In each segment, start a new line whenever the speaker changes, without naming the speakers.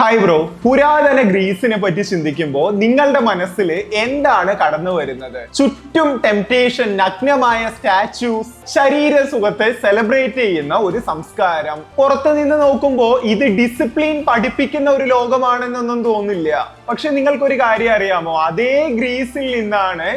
Hi bro, പുരാതന ഗ്രീസിനെ പറ്റി ചിന്തിക്കുമ്പോൾ നിങ്ങളുടെ മനസ്സിൽ എന്താണ് കടന്നു വരുന്നത്? ചുറ്റും ടെംപ്റ്റേഷൻ, നഗ്നമായ സ്റ്റാച്യൂസ്, ശരീര സുഖത്തെ സെലിബ്രേറ്റ് ചെയ്യുന്ന ഒരു സംസ്കാരം. പുറത്തു നിന്ന് നോക്കുമ്പോൾ ഇത് ഡിസിപ്ലിൻ പഠിപ്പിക്കുന്ന ഒരു ലോകമാണെന്നൊന്നും തോന്നില്ല. പക്ഷെ നിങ്ങൾക്കൊരു കാര്യം അറിയാമോ? അതേ ഗ്രീസിൽ നിന്നാണ്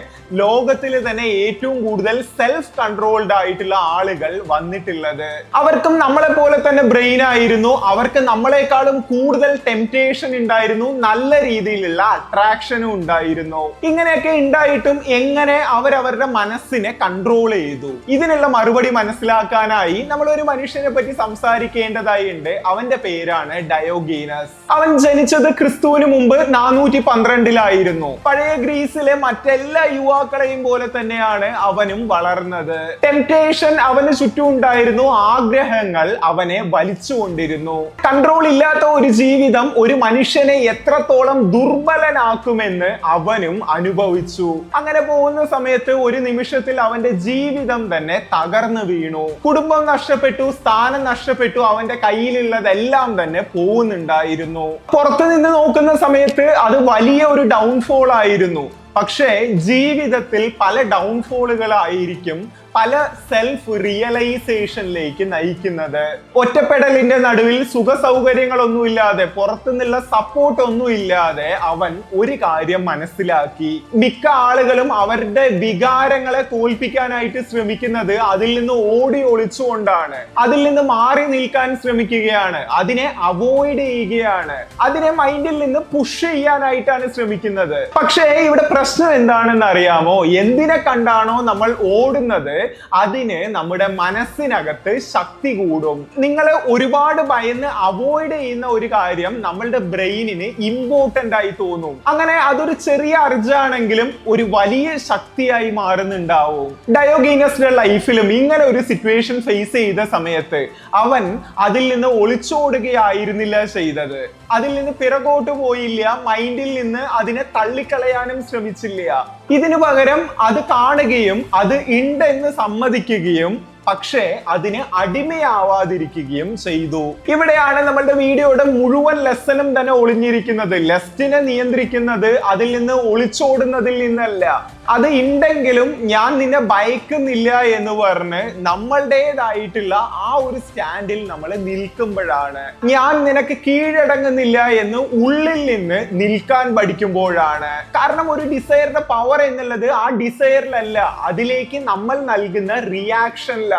ലോകത്തിൽ തന്നെ ഏറ്റവും കൂടുതൽ സെൽഫ് കൺട്രോൾഡ് ആയിട്ടുള്ള ആളുകൾ വന്നിട്ടുള്ളത്. അവർക്കും നമ്മളെ പോലെ തന്നെ ബ്രെയിൻ ആയിരുന്നു. അവർക്ക് നമ്മളെക്കാളും കൂടുതൽ ടെംപ്റ്റേഷൻ ഉണ്ടായിരുന്നു, നല്ല രീതിയിലുള്ള അട്രാക്ഷനും ഉണ്ടായിരുന്നു. ഇങ്ങനെയൊക്കെ ഉണ്ടായിട്ടും എങ്ങനെ അവരവരുടെ മനസ്സിനെ കൺട്രോൾ ചെയ്തു? ഇതിനുള്ള മറുപടി മനസ്സിലാക്കാനായി നമ്മൾ ഒരു മനുഷ്യനെ പറ്റി സംസാരിക്കേണ്ടതായി ഉണ്ട്. അവന്റെ പേരാണ് ഡയോഗീനസ്. അവൻ ജനിച്ചത് ക്രിസ്തുവിന് മുമ്പ് 412 പഴയ ഗ്രീസിലെ മറ്റെല്ലാ യുവാക്കളെയും പോലെ തന്നെയാണ് അവനും വളർന്നത്. ടെംപ്റ്റേഷൻ അവന് ചുറ്റും ഉണ്ടായിരുന്നു, ആഗ്രഹങ്ങൾ അവനെ വലിച്ചുകൊണ്ടിരുന്നു. കൺട്രോൾ ഇല്ലാത്ത ഒരു ജീവിതം ഒരു മനുഷ്യനെ എത്രത്തോളം ദുർബലനാക്കുമെന്ന് അവനും അനുഭവിച്ചു. അങ്ങനെ പോകുന്ന സമയത്ത് ഒരു നിമിഷത്തിൽ അവന്റെ ജീവിതം തന്നെ തകർന്നു വീണു. കുടുംബം നഷ്ടപ്പെട്ടു, സ്ഥാനം നഷ്ടപ്പെട്ടു, അവന്റെ കയ്യിലുള്ളതെല്ലാം തന്നെ പോകുന്നുണ്ടായിരുന്നു. പുറത്തു നിന്ന് നോക്കുന്ന സമയത്ത് അത് വലിയ ഒരു ഡൗൺഫോൾ ആയിരുന്നു. പക്ഷേ ജീവിതത്തിൽ പല ഡൗൺഫോളുകളായിരിക്കും പല സെൽഫ് റിയലൈസേഷനിലേക്ക് നയിക്കുന്നത്. ഒറ്റപ്പെടലിന്റെ നടുവിൽ സുഖ സൗകര്യങ്ങളൊന്നുമില്ലാതെ, പുറത്തുനിന്നുള്ള സപ്പോർട്ട് ഒന്നും ഇല്ലാതെ അവൻ ഒരു കാര്യം മനസ്സിലാക്കി. മിക്ക ആളുകളും അവരുടെ വികാരങ്ങളെ തോൽപ്പിക്കാനായിട്ട് ശ്രമിക്കുന്നത് അതിൽ നിന്ന് ഓടി ഒളിച്ചുകൊണ്ടാണ്. അതിൽ നിന്ന് മാറി നിൽക്കാൻ ശ്രമിക്കുകയാണ്, അതിനെ അവോയ്ഡ് ചെയ്യുകയാണ്, അതിനെ മൈൻഡിൽ നിന്ന് പുഷ് ചെയ്യാനായിട്ടാണ് ശ്രമിക്കുന്നത്. പക്ഷേ ഇവിടെ പ്രശ്നം എന്താണെന്ന് അറിയാമോ? എന്തിനെ കണ്ടാണോ നമ്മൾ ഓടുന്നത് അതിന് നമ്മുടെ മനസ്സിനകത്ത് ശക്തി കൂടും. നിങ്ങൾ ഒരുപാട് ഭയന്ന് അവോയ്ഡ് ചെയ്യുന്ന ഒരു കാര്യം നമ്മളുടെ ബ്രെയിനിന് ഇമ്പോർട്ടന്റ് ആയി തോന്നും. അങ്ങനെ അതൊരു ചെറിയ അർജാണെങ്കിലും ഒരു വലിയ ശക്തിയായി മാറുന്നുണ്ടാവും. ഡയോഗീനസിന്റെ ലൈഫിലും ഇങ്ങനെ ഒരു സിറ്റുവേഷൻ ഫേസ് ചെയ്ത സമയത്ത് അവൻ അതിൽ നിന്ന് ഒളിച്ചോടുകയായിരുന്നില്ല ചെയ്തത്. അതിൽ നിന്ന് പിറകോട്ട് പോയില്ല, മൈൻഡിൽ നിന്ന് അതിനെ തള്ളിക്കളയാനും ശ്രമിച്ചില്ല. ഇതിനു പകരം അത് കാണുകയും അത് ഉണ്ടെന്ന് സമ്മതിക്കുകയും പക്ഷേ അതിന് അടിമയാവാതിരിക്കുകയും ചെയ്തു. ഇവിടെയാണ് നമ്മളുടെ വീഡിയോയുടെ മുഴുവൻ ലെസനും തന്നെ ഒളിഞ്ഞിരിക്കുന്നത്. ലെസ്റ്റിനെ നിയന്ത്രിക്കുന്നത് അതിൽ നിന്ന് ഒളിച്ചോടുന്നതിൽ നിന്നല്ല. അത് ഉണ്ടെങ്കിലും ഞാൻ നിന്നെ ഭയക്കുന്നില്ല എന്ന് പറഞ്ഞ് നമ്മളുടേതായിട്ടുള്ള ആ ഒരു സ്റ്റാൻഡിൽ നമ്മൾ നിൽക്കുമ്പോഴാണ്, ഞാൻ നിനക്ക് കീഴടങ്ങുന്നില്ല എന്ന് ഉള്ളിൽ നിന്ന് നിൽക്കാൻ പഠിക്കുമ്പോഴാണ്. കാരണം ഒരു ഡിസയറിന്റെ പവർ എന്നുള്ളത് ആ ഡിസയറിലല്ല, അതിലേക്ക് നമ്മൾ നൽകുന്ന റിയാക്ഷനിലാണ്.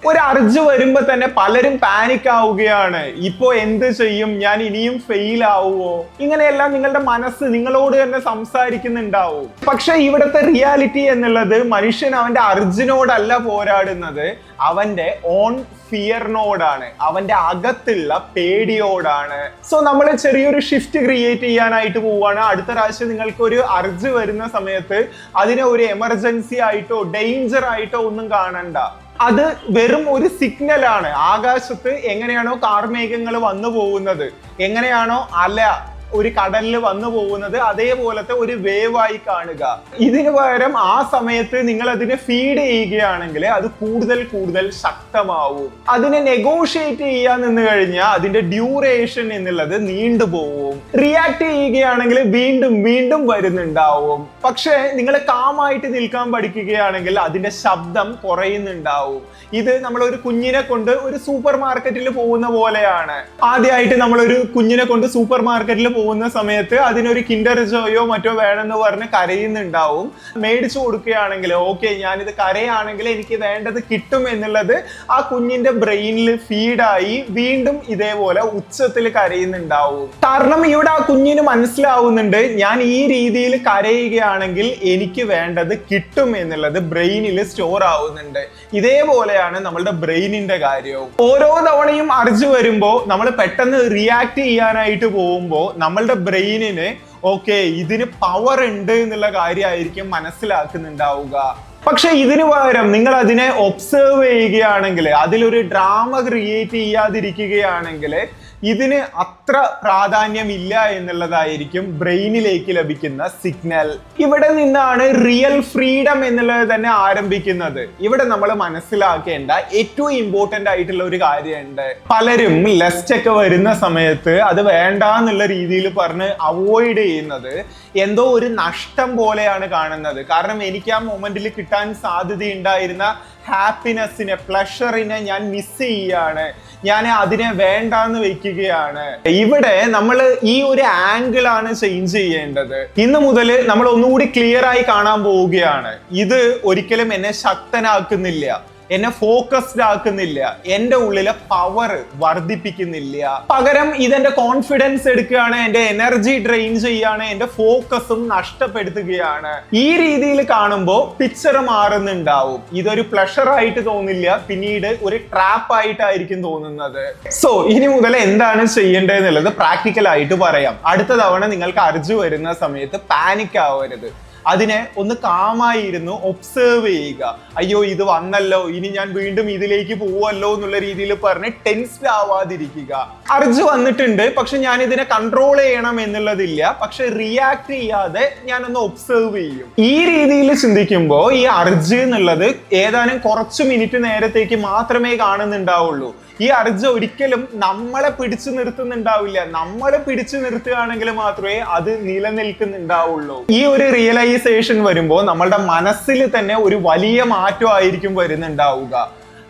ഒരു അർജ് വരുമ്പോ തന്നെ പലരും പാനിക് ആവുകയാണ്. ഇപ്പോ എന്ത് ചെയ്യും, ഞാൻ ഇനിയും ഫെയിൽ ആവുമോ? ഇങ്ങനെയെല്ലാം നിങ്ങളുടെ മനസ്സ് നിങ്ങളോട് തന്നെ സംസാരിക്കുന്നുണ്ടാവും. പക്ഷെ ഇവിടുത്തെ റിയാലിറ്റി എന്നുള്ളത് മനുഷ്യൻ അവന്റെ അർജിനോടല്ല പോരാടുന്നത്, അവന്റെ ഓൺ ഫിയറിനോടാണ്, അവന്റെ അകത്തുള്ള പേടിയോടാണ്. സോ നമ്മൾ ചെറിയൊരു ഷിഫ്റ്റ് ക്രിയേറ്റ് ചെയ്യാനായിട്ട് പോവുകയാണ്. അടുത്ത പ്രാവശ്യം നിങ്ങൾക്ക് ഒരു അർജ് വരുന്ന സമയത്ത് അതിനെ ഒരു എമർജൻസി ആയിട്ടോ ഡേഞ്ചർ ആയിട്ടോ ഒന്നും കാണണ്ട. അത് വെറും ഒരു സിഗ്നലാണ്. ആകാശത്ത് എങ്ങനെയാണോ കാർമേഘങ്ങൾ വന്നു പോകുന്നത്, എങ്ങനെയാണോ അല ഒരു കടലിൽ വന്നു പോകുന്നത്, അതേപോലത്തെ ഒരു വേവായി കാണുക. ഇതിനു പകരം ആ സമയത്ത് നിങ്ങൾ അതിനെ ഫീഡ് ചെയ്യുകയാണെങ്കിൽ അത് കൂടുതൽ ശക്തമാവും. അതിനെ നെഗോഷിയേറ്റ് ചെയ്യാൻ നിന്ന് കഴിഞ്ഞാൽ അതിന്റെ ഡ്യൂറേഷൻ എന്നുള്ളത് നീണ്ടുപോവും. റിയാക്ട് ചെയ്യുകയാണെങ്കിൽ വീണ്ടും വരുന്നുണ്ടാവും. പക്ഷെ നിങ്ങൾ കാമായിട്ട് നിൽക്കാൻ പഠിക്കുകയാണെങ്കിൽ അതിന്റെ ശബ്ദം കുറയുന്നുണ്ടാവും. ഇത് നമ്മളൊരു കുഞ്ഞിനെ കൊണ്ട് ഒരു സൂപ്പർ മാർക്കറ്റിൽ പോകുന്ന പോലെയാണ്. ആദ്യമായിട്ട് നമ്മളൊരു കുഞ്ഞിനെ കൊണ്ട് സൂപ്പർ മാർക്കറ്റിൽ പോകുന്ന സമയത്ത് അതിനൊരു കിൻഡർ ജോയോ മറ്റോ വേണമെന്ന് പറഞ്ഞ് കരയുന്നുണ്ടാവും. മേടിച്ചു കൊടുക്കുകയാണെങ്കിൽ ഓക്കെ, ഞാനിത് കരയാണെങ്കിൽ എനിക്ക് വേണ്ടത് കിട്ടും എന്നുള്ളത് ആ കുഞ്ഞിന്റെ ബ്രെയിനിൽ ഫീഡായി വീണ്ടും ഇതേപോലെ ഉച്ചത്തിൽ കരയുന്നുണ്ടാവും. കാരണം ഇവിടെ ആ കുഞ്ഞിന് മനസ്സിലാവുന്നുണ്ട്, ഞാൻ ഈ രീതിയിൽ കരയുകയാണെങ്കിൽ എനിക്ക് വേണ്ടത് കിട്ടും എന്നുള്ളത് ബ്രെയിനിൽ സ്റ്റോർ ആവുന്നുണ്ട്. ഇതേപോലെയാണ് നമ്മളുടെ ബ്രെയിനിന്റെ കാര്യവും. ഓരോ തവണയും അർജ് വരുമ്പോ നമ്മൾ പെട്ടെന്ന് റിയാക്ട് ചെയ്യാനായിട്ട് പോകുമ്പോൾ നമ്മളുടെ ബ്രെയിനിന് ഓക്കെ ഇതിന് പവർ ഉണ്ട് എന്നുള്ള കാര്യമായിരിക്കും മനസ്സിലാക്കുന്നുണ്ടാവുക. പക്ഷെ ഇതിനു പകരം നിങ്ങൾ അതിനെ ഒബ്സർവ് ചെയ്യുകയാണെങ്കിൽ, അതിലൊരു ഡ്രാമ ക്രിയേറ്റ് ചെയ്യാതിരിക്കുകയാണെങ്കിൽ ഇതിന് അത്ര പ്രാധാന്യമില്ല എന്നുള്ളതായിരിക്കും ബ്രെയിനിലേക്ക് ലഭിക്കുന്ന സിഗ്നൽ. ഇവിടെ നിന്നാണ് റിയൽ ഫ്രീഡം എന്നുള്ളത് തന്നെ ആരംഭിക്കുന്നത്. ഇവിടെ നമ്മൾ മനസ്സിലാക്കേണ്ട ഏറ്റവും ഇമ്പോർട്ടന്റ് ആയിട്ടുള്ള ഒരു കാര്യമുണ്ട്. പലരും ലെസ്റ്റ് ഒക്കെ വരുന്ന സമയത്ത് അത് വേണ്ട എന്നുള്ള രീതിയിൽ പറഞ്ഞ് അവോയ്ഡ് ചെയ്യുന്നത് എന്തോ ഒരു നഷ്ടം പോലെയാണ് കാണുന്നത്. കാരണം എനിക്ക് ആ മൊമെന്റിൽ കിട്ടാൻ സാധ്യതയുണ്ടായിരുന്ന ഹാപ്പിനെസ്സിനെ, പ്ലഷറിനെ ഞാൻ മിസ് ചെയ്യാണ്, ഞാൻ അതിനെ വേണ്ടാന്ന് വെക്കുകയാണ്. ഇവിടെ നമ്മൾ ഈ ഒരു ആംഗിൾ ആണ് ചേഞ്ച് ചെയ്യേണ്ടത്. ഇന്ന് മുതൽ നമ്മൾ ഒന്നുകൂടി ക്ലിയർ ആയി കാണാൻ പോവുകയാണ്. ഇത് ഒരിക്കലും എന്നെ ശക്തനാക്കുന്നില്ല, എന്നെ ഫോക്കസ്ഡ് ആക്കുന്നില്ല, എന്റെ ഉള്ളിലെ പവർ വർദ്ധിപ്പിക്കുന്നില്ല. പകരം ഇതെന്റെ കോൺഫിഡൻസ് എടുക്കുകയാണ്, എന്റെ എനർജി ഡ്രെയിൻ ചെയ്യാണ്, എന്റെ ഫോക്കസും നഷ്ടപ്പെടുത്തുകയാണ്. ഈ രീതിയിൽ കാണുമ്പോൾ പിക്ചർ മാറുന്നുണ്ടാവും. ഇതൊരു പ്ലഷർ ആയിട്ട് തോന്നില്ല, പിന്നീട് ഒരു ട്രാപ്പ് ആയിട്ടായിരിക്കും തോന്നുന്നത്. സോ ഇനി മുതൽ എന്താണ് ചെയ്യേണ്ടതെന്നുള്ളത് പ്രാക്ടിക്കൽ ആയിട്ട് പറയാം. അടുത്ത തവണ നിങ്ങൾക്ക് അർജു വരുന്ന സമയത്ത് പാനിക് ആവരുത്. അതിനെ ഒന്ന് കാമായിരുന്നു ഒബ്സേർവ് ചെയ്യുക. അയ്യോ ഇത് വന്നല്ലോ, ഇനി ഞാൻ വീണ്ടും ഇതിലേക്ക് പോവല്ലോ എന്നുള്ള രീതിയിൽ പറഞ്ഞ് ടെൻസ്ഡ് ആവാതിരിക്കുക. അർജു വന്നിട്ടുണ്ട്, പക്ഷെ ഞാൻ ഇതിനെ കൺട്രോൾ ചെയ്യണം എന്നുള്ളതില്ല, പക്ഷെ റിയാക്ട് ചെയ്യാതെ ഞാനൊന്ന് ഒബ്സേർവ് ചെയ്യും. ഈ രീതിയിൽ ചിന്തിക്കുമ്പോൾ ഈ അർജു എന്നുള്ളത് ഏതാനും കുറച്ച് മിനിറ്റ് നേരത്തേക്ക് മാത്രമേ കാണുന്നുണ്ടാവുള്ളൂ. ഈ അർജ ഒരിക്കലും നമ്മളെ പിടിച്ചു നിർത്തുന്നുണ്ടാവില്ല. നമ്മളെ പിടിച്ചു നിർത്തുകയാണെങ്കിൽ മാത്രമേ അത് നിലനിൽക്കുന്നുണ്ടാവുള്ളൂ. ഈ ഒരു റിയലൈസേഷൻ വരുമ്പോൾ നമ്മളുടെ മനസ്സിൽ തന്നെ ഒരു വലിയ മാറ്റമായിരിക്കും വരുന്നുണ്ടാവുക.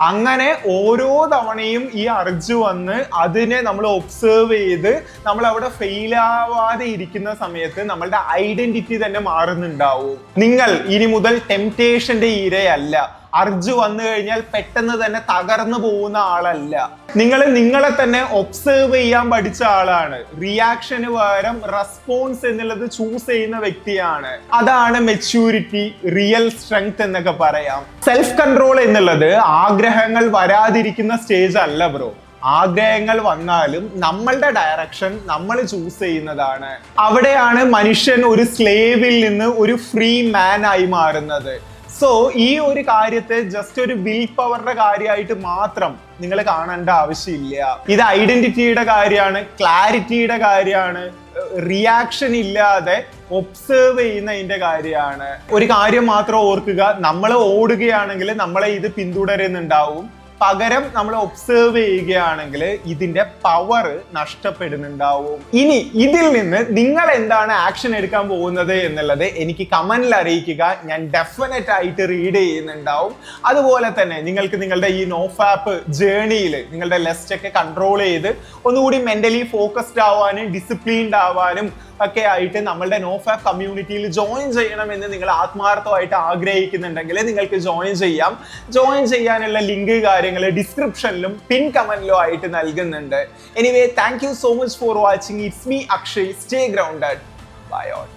അങ്ങനെ ഓരോ തവണയും ഈ അർജു വന്ന് അതിനെ നമ്മൾ ഒബ്സേർവ് ചെയ്ത് നമ്മൾ അവിടെ ഫെയിൽ ആവാതെ ഇരിക്കുന്ന സമയത്ത് നമ്മളുടെ ഐഡന്റിറ്റി തന്നെ മാറുന്നുണ്ടാവും. നിങ്ങൾ ഇനി മുതൽ ടെംപ്റ്റേഷന്റെ ഇരയല്ല. അർജു വന്നു കഴിഞ്ഞാൽ പെട്ടെന്ന് തന്നെ തകർന്നു പോകുന്ന ആളല്ല. നിങ്ങൾ നിങ്ങളെ തന്നെ ഒബ്സേർവ് ചെയ്യാൻ പഠിച്ച ആളാണ്. റിയാക്ഷന് പകരം റെസ്പോൺസ് എന്നുള്ളത് ചൂസ് ചെയ്യുന്ന വ്യക്തിയാണ്. അതാണ് മെച്യൂരിറ്റി, റിയൽ സ്ട്രെങ്ത് എന്നൊക്കെ പറയാം. സെൽഫ് കൺട്രോൾ എന്നുള്ളത് ആഗ്രഹങ്ങൾ വരാതിരിക്കുന്ന സ്റ്റേജ് അല്ല ബ്രോ. ആഗ്രഹങ്ങൾ വന്നാലും നമ്മളുടെ ഡയറക്ഷൻ നമ്മൾ ചൂസ് ചെയ്യുന്നതാണ്. അവിടെയാണ് മനുഷ്യൻ ഒരു സ്ലേവിൽ നിന്ന് ഒരു ഫ്രീ മാൻ ആയി മാറുന്നത്. സോ ഈ ഒരു കാര്യത്തെ ജസ്റ്റ് ഒരു വിൽ പവറിന്റെ കാര്യമായിട്ട് മാത്രം നിങ്ങൾ കാണേണ്ട ആവശ്യമില്ല. ഇത് ഐഡന്റിറ്റിയുടെ കാര്യമാണ്, ക്ലാരിറ്റിയുടെ കാര്യമാണ്, റിയാക്ഷൻ ഇല്ലാതെ ഒബ്സേർവ് ചെയ്യുന്നതിന്റെ കാര്യമാണ്. ഒരു കാര്യം മാത്രം ഓർക്കുക, നമ്മൾ ഓടുകയാണെങ്കിൽ നമ്മളെ ഇത് പിന്തുടരുന്നുണ്ടാവും. പകരം നമ്മൾ ഒബ്സേർവ് ചെയ്യുകയാണെങ്കിൽ ഇതിന്റെ പവർ നഷ്ടപ്പെടുന്നുണ്ടാവും. ഇനി ഇതിൽ നിന്ന് നിങ്ങൾ എന്താണ് ആക്ഷൻ എടുക്കാൻ പോകുന്നത് എന്നുള്ളത് എനിക്ക് കമന്റിൽ അറിയിക്കുക. ഞാൻ ഡെഫിനറ്റ് ആയിട്ട് റീഡ് ചെയ്യുന്നുണ്ടാവും. അതുപോലെ തന്നെ നിങ്ങൾക്ക് നിങ്ങളുടെ ഈ നോഫാപ്പ് ജേർണിയിൽ നിങ്ങളുടെ ലെസ്റ്റ് ഒക്കെ കൺട്രോൾ ചെയ്ത് ഒന്നുകൂടി മെന്റലി ഫോക്കസ്ഡ് ആവാനും ഡിസിപ്ലിൻഡ് ആവാനും ഒക്കെ ആയിട്ട് നമ്മളുടെ നോഫാപ്പ് കമ്മ്യൂണിറ്റിയിൽ ജോയിൻ ചെയ്യണമെന്ന് നിങ്ങൾ ആത്മാർത്ഥമായിട്ട് ആഗ്രഹിക്കുന്നുണ്ടെങ്കിൽ നിങ്ങൾക്ക് ജോയിൻ ചെയ്യാം. ജോയിൻ ചെയ്യാനുള്ള ലിങ്ക് കാര്യങ്ങൾ ഡിസ്ക്രിപ്ഷനിലും പിൻ കമന്റിലും ആയിട്ട് നൽകുന്നുണ്ട്. Anyway, thank you so much for watching. It's me Akshay. Stay grounded. Bye all.